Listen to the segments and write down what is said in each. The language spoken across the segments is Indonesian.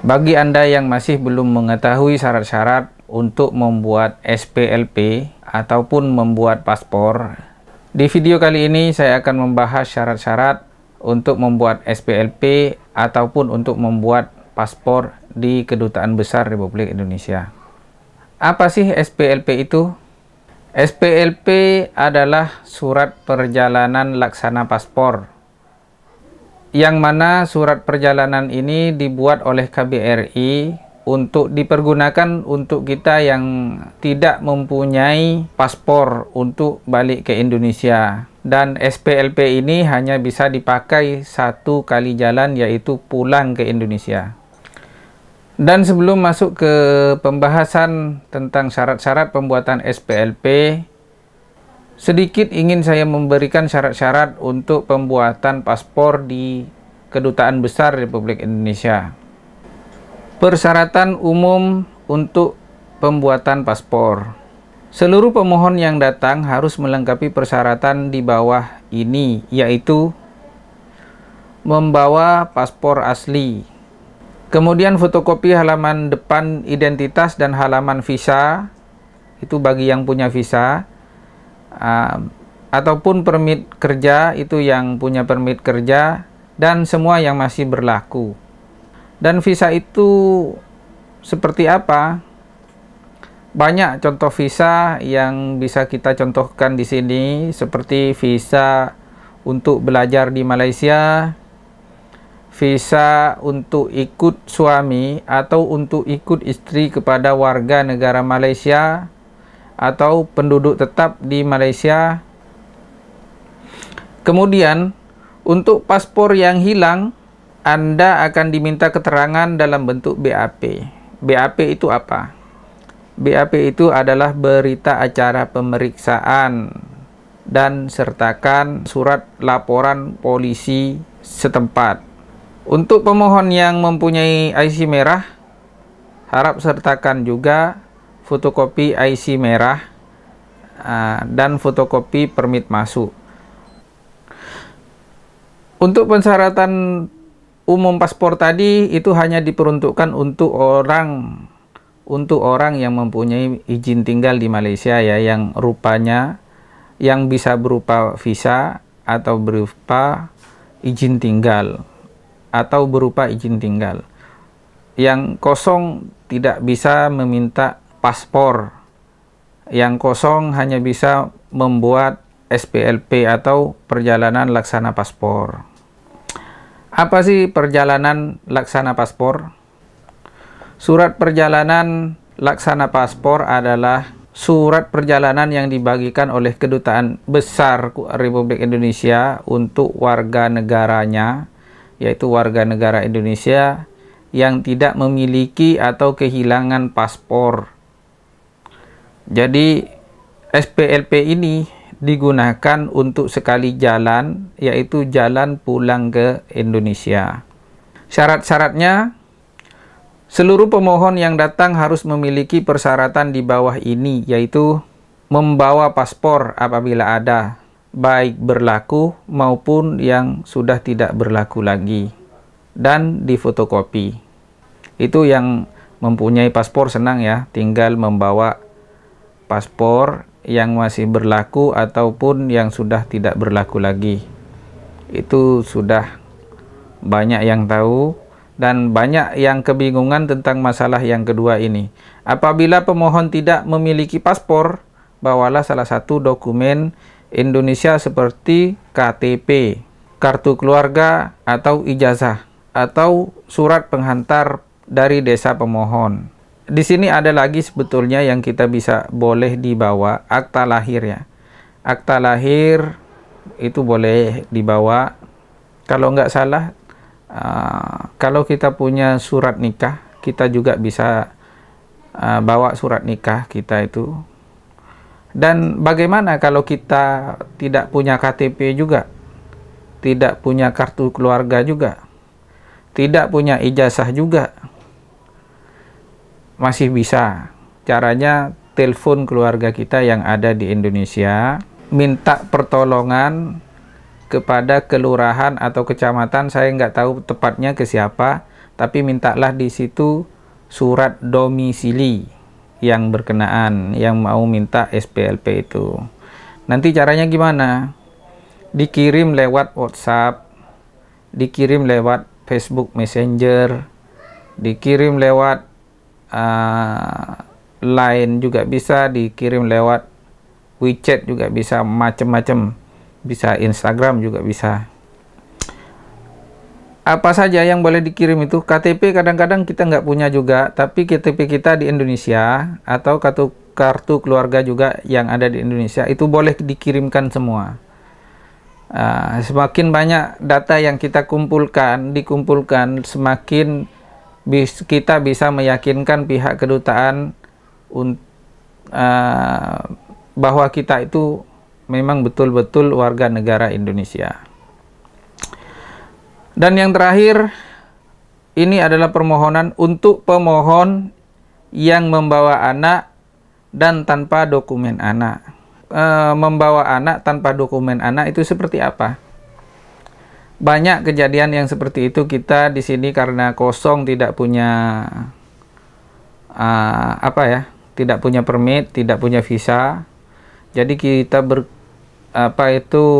Bagi Anda yang masih belum mengetahui syarat-syarat untuk membuat SPLP ataupun membuat paspor, di video kali ini saya akan membahas syarat-syarat untuk membuat SPLP ataupun untuk membuat paspor di Kedutaan Besar Republik Indonesia. Apa sih SPLP itu? SPLP adalah surat perjalanan laksana paspor, yang mana surat perjalanan ini dibuat oleh KBRI untuk dipergunakan untuk kita yang tidak mempunyai paspor untuk balik ke Indonesia. Dan SPLP ini hanya bisa dipakai satu kali jalan, yaitu pulang ke Indonesia. Dan sebelum masuk ke pembahasan tentang syarat-syarat pembuatan SPLP, sedikit ingin saya memberikan syarat-syarat untuk pembuatan paspor di Kedutaan Besar Republik Indonesia. Persyaratan umum untuk pembuatan paspor. Seluruh pemohon yang datang harus melengkapi persyaratan di bawah ini, yaitu membawa paspor asli, kemudian fotokopi halaman depan identitas dan halaman visa, itu bagi yang punya visa, ataupun permit kerja, itu yang punya permit kerja, dan semua yang masih berlaku. Dan visa itu seperti apa? Banyak contoh visa yang bisa kita contohkan di sini, seperti visa untuk belajar di Malaysia, visa untuk ikut suami atau untuk ikut istri kepada warga negara Malaysia atau penduduk tetap di Malaysia. Kemudian, untuk paspor yang hilang, Anda akan diminta keterangan dalam bentuk BAP. BAP itu apa? BAP itu adalah berita acara pemeriksaan dan sertakan surat laporan polisi setempat. Untuk pemohon yang mempunyai IC merah, harap sertakan juga fotokopi IC merah dan fotokopi permit masuk. Untuk persyaratan umum paspor tadi itu hanya diperuntukkan untuk orang yang mempunyai izin tinggal di Malaysia, ya, yang rupanya yang bisa berupa visa atau berupa izin tinggal atau berupa izin tinggal. Yang kosong tidak bisa meminta paspor. Yang kosong hanya bisa membuat SPLP atau perjalanan laksana paspor. Apa sih perjalanan laksana paspor? Surat perjalanan laksana paspor adalah surat perjalanan yang dibagikan oleh Kedutaan Besar Republik Indonesia untuk warga negaranya, yaitu warga negara Indonesia yang tidak memiliki atau kehilangan paspor. Jadi SPLP ini digunakan untuk sekali jalan, yaitu jalan pulang ke Indonesia. Syarat-syaratnya, seluruh pemohon yang datang harus memiliki persyaratan di bawah ini, yaitu membawa paspor apabila ada, baik berlaku maupun yang sudah tidak berlaku lagi, dan difotokopi. Itu yang mempunyai paspor senang, ya, tinggal membawa paspor yang masih berlaku ataupun yang sudah tidak berlaku lagi. Itu sudah banyak yang tahu dan banyak yang kebingungan tentang masalah yang kedua ini. Apabila pemohon tidak memiliki paspor, bawalah salah satu dokumen Indonesia seperti KTP, kartu keluarga atau ijazah, atau surat penghantar dari desa pemohon. Di sini ada lagi sebetulnya yang kita bisa boleh dibawa, akta lahir, ya. Akta lahir itu boleh dibawa. Kalau nggak salah, kalau kita punya surat nikah, kita juga bisa bawa surat nikah kita itu. Dan bagaimana kalau kita tidak punya KTP juga, tidak punya kartu keluarga juga, tidak punya ijazah juga? Masih bisa. Caranya telepon keluarga kita yang ada di Indonesia, minta pertolongan kepada kelurahan atau kecamatan, saya nggak tahu tepatnya ke siapa, tapi mintalah di situ surat domisili yang berkenaan, yang mau minta SPLP itu. Nanti caranya gimana? Dikirim lewat WhatsApp, dikirim lewat Facebook Messenger, dikirim lewat Line juga bisa, dikirim lewat WeChat juga bisa, macam-macam. Bisa Instagram juga bisa. Apa saja yang boleh dikirim itu? KTP kadang-kadang kita nggak punya juga, tapi KTP kita di Indonesia atau kartu keluarga juga yang ada di Indonesia itu boleh dikirimkan semua. Semakin banyak data yang kita dikumpulkan, semakin kita bisa meyakinkan pihak kedutaan bahwa kita itu memang betul-betul warga negara Indonesia. Dan yang terakhir, ini adalah permohonan untuk pemohon yang membawa anak dan tanpa dokumen anak. Membawa anak tanpa dokumen anak itu seperti apa? Banyak kejadian yang seperti itu. Kita di sini karena kosong, tidak punya tidak punya permit, tidak punya visa. Jadi kita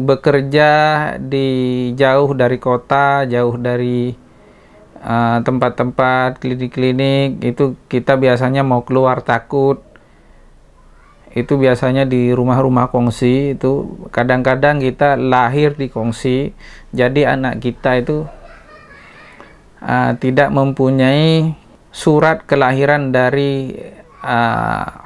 bekerja di jauh dari kota, jauh dari tempat-tempat klinik-klinik. Itu kita biasanya mau keluar takut. Itu biasanya di rumah-rumah kongsi. Itu kadang-kadang kita lahir di kongsi, jadi anak kita itu tidak mempunyai surat kelahiran dari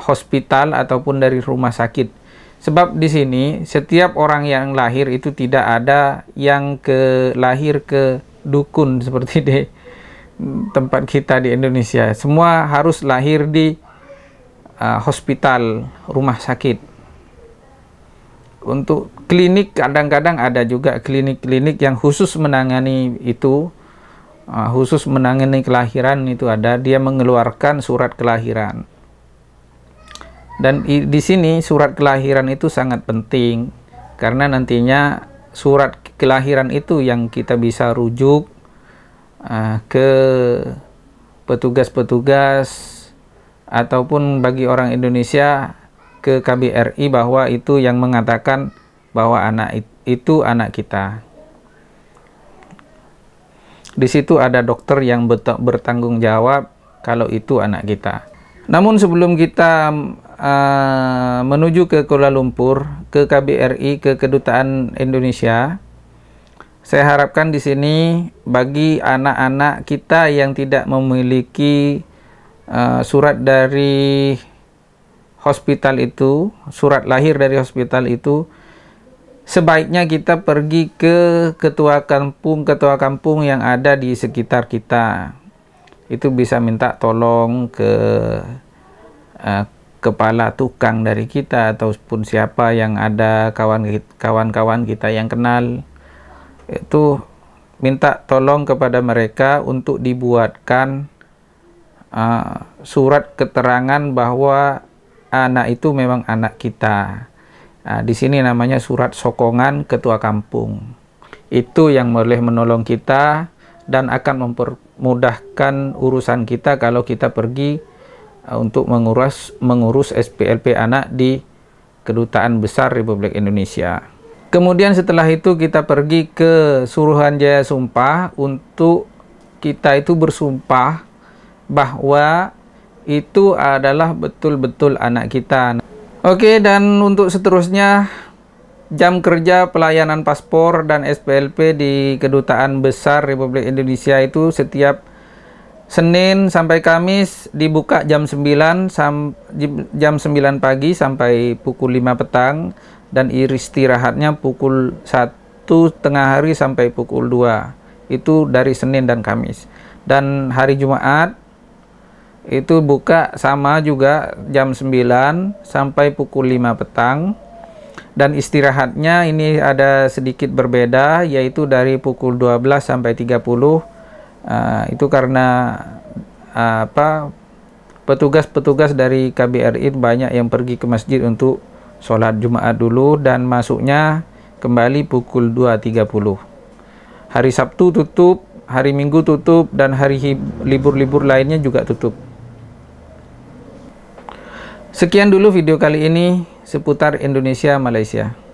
hospital ataupun dari rumah sakit. Sebab di sini setiap orang yang lahir itu tidak ada yang lahir ke dukun seperti di tempat kita di Indonesia. Semua harus lahir di hospital, rumah sakit. Untuk klinik kadang-kadang ada juga klinik-klinik yang khusus menangani itu, khusus menangani kelahiran itu ada, dia mengeluarkan surat kelahiran. Dan di sini surat kelahiran itu sangat penting karena nantinya surat kelahiran itu yang kita bisa rujuk ke petugas-petugas ataupun bagi orang Indonesia ke KBRI bahwa itu yang mengatakan bahwa anak itu anak kita. Di situ ada dokter yang bertanggung jawab kalau itu anak kita. Namun sebelum kita menuju ke Kuala Lumpur, ke KBRI, ke Kedutaan Indonesia, saya harapkan di sini bagi anak-anak kita yang tidak memiliki surat dari hospital itu, surat lahir dari hospital itu, sebaiknya kita pergi ke ketua kampung yang ada di sekitar kita. Itu bisa minta tolong ke kepala tukang dari kita ataupun siapa yang ada, kawan-kawan kita yang kenal. Itu minta tolong kepada mereka untuk dibuatkan surat keterangan bahwa anak itu memang anak kita. Di sini namanya surat sokongan ketua kampung. Itu yang boleh menolong kita dan akan mempermudahkan urusan kita kalau kita pergi untuk mengurus SPLP anak di Kedutaan Besar Republik Indonesia. Kemudian setelah itu kita pergi ke Suruhanjaya Sumpah untuk kita itu bersumpah bahwa itu adalah betul-betul anak kita. Oke, dan untuk seterusnya jam kerja pelayanan paspor dan SPLP di Kedutaan Besar Republik Indonesia itu setiap Senin sampai Kamis dibuka jam 9 pagi sampai pukul 5 petang dan istirahatnya pukul 1 tengah hari sampai pukul 2. Itu dari Senin dan Kamis. Dan hari Jumat itu buka sama juga jam 9 sampai pukul 5 petang. Dan istirahatnya ini ada sedikit berbeda, yaitu dari pukul 12 sampai 30. Itu karena petugas-petugas dari KBRI banyak yang pergi ke masjid untuk sholat Jumat dulu dan masuknya kembali pukul 2.30. Hari Sabtu tutup hari Minggu tutup, dan hari libur-libur lainnya juga tutup. Sekian dulu video kali ini seputar Indonesia Malaysia.